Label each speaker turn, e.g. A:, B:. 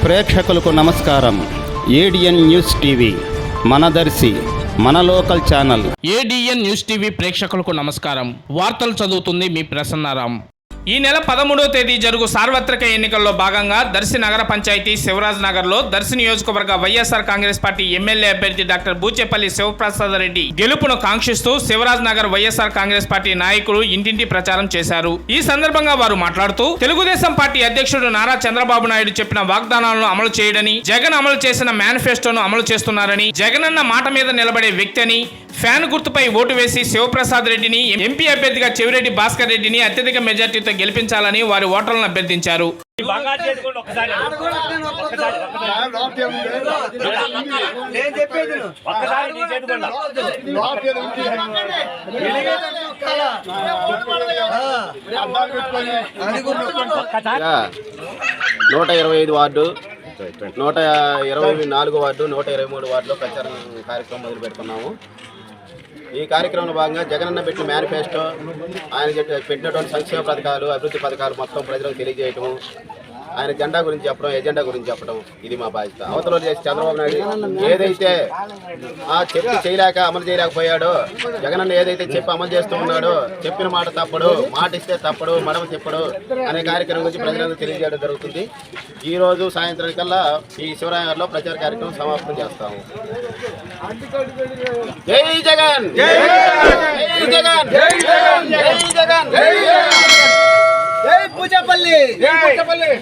A: ప్రేక్షకులకు నమస్కారం. ADN news TV మనదర్శి మన local channel.
B: ADN news TV ప్రేక్షకులకు నమస్కారం. వార్తలు చదువుతుంది మీ ప్రసన్నారాం. ఈ నెల 13వ తేదీ జరుగు సార్వత్రిక ఎన్నికల్లో భాగంగా దర్శి నగర పంచాయతీ శివరాజ్ నగర్లో దర్శి నియోజకవర్గ వైఎస్ఆర్ కాంగ్రెస్ పార్టీ ఎమ్మెల్యే అభ్యర్థి డాక్టర్ బూచేపల్లి శివప్రసాద్ రెడ్డి గెలుపును కాంక్షిస్తూ శివరాజ్ నగర్ వైఎస్ఆర్ కాంగ్రెస్ పార్టీ నాయకులు ఇంటింటి ప్రచారం చేశారు. ఈ సందర్భంగా వారు మాట్లాడుతూ తెలుగుదేశం పార్టీ అధ్యక్షుడు నారా చంద్రబాబు నాయుడు చెప్పిన వాగ్దానాలను అమలు చేయడని, జగన్ అమలు చేసిన మేనిఫెస్టోను అమలు చేస్తున్నారని, జగనన్న మాట మీద నిలబడే వ్యక్తి అని, ఫ్యాన్ గుర్తుపై ఓటు వేసి శివప్రసాద్ రెడ్డిని ఎంపీ అభ్యర్థిగా చెవిరెడ్డి భాస్కర్ రెడ్డిని అత్యధిక మెజార్టీతో గెలిపించాలని వారి ఓటర్లను అభ్యర్థించారు.
C: నూట 25 వార్డు, 124 వార్డు, 123 వార్డులో ప్రచారం కార్యక్రమం మొదలు పెడుతున్నాము. ఈ కార్యక్రమంలో భాగంగా జగనన్న పెట్టిన మేనిఫెస్టో, ఆయన పెట్టినటువంటి సంక్షేమ పథకాలు, అభివృద్ధి పథకాలు మొత్తం ప్రజలకు తెలియజేయటం, ఆయన జెండా గురించి చెప్పడం, ఎజెండా గురించి చెప్పడం, ఇది మా బాధ్యత. అవతల చేసి చంద్రబాబు నాయుడు ఏదైతే చెప్పి చేయలేక అమలు చేయలేకపోయాడో, జగనన్న ఏదైతే చెప్పి అమలు చేస్తూ ఉన్నాడో, చెప్పిన మాట తప్పడు, మాట ఇస్తే తప్పడు, మడమ తిప్పడు అనే కార్యక్రమం గురించి ప్రజలకు తెలియజేయడం జరుగుతుంది. ఈ రోజు సాయంత్రం కల్లా ఈ శివరాయనగర్లో ప్రచార కార్యక్రమం సమాప్తం చేస్తాము. జై జగన్, జై జగన్, జై జగన్, జై జగన్, జై బూచేపల్లి, జై బూచేపల్లి.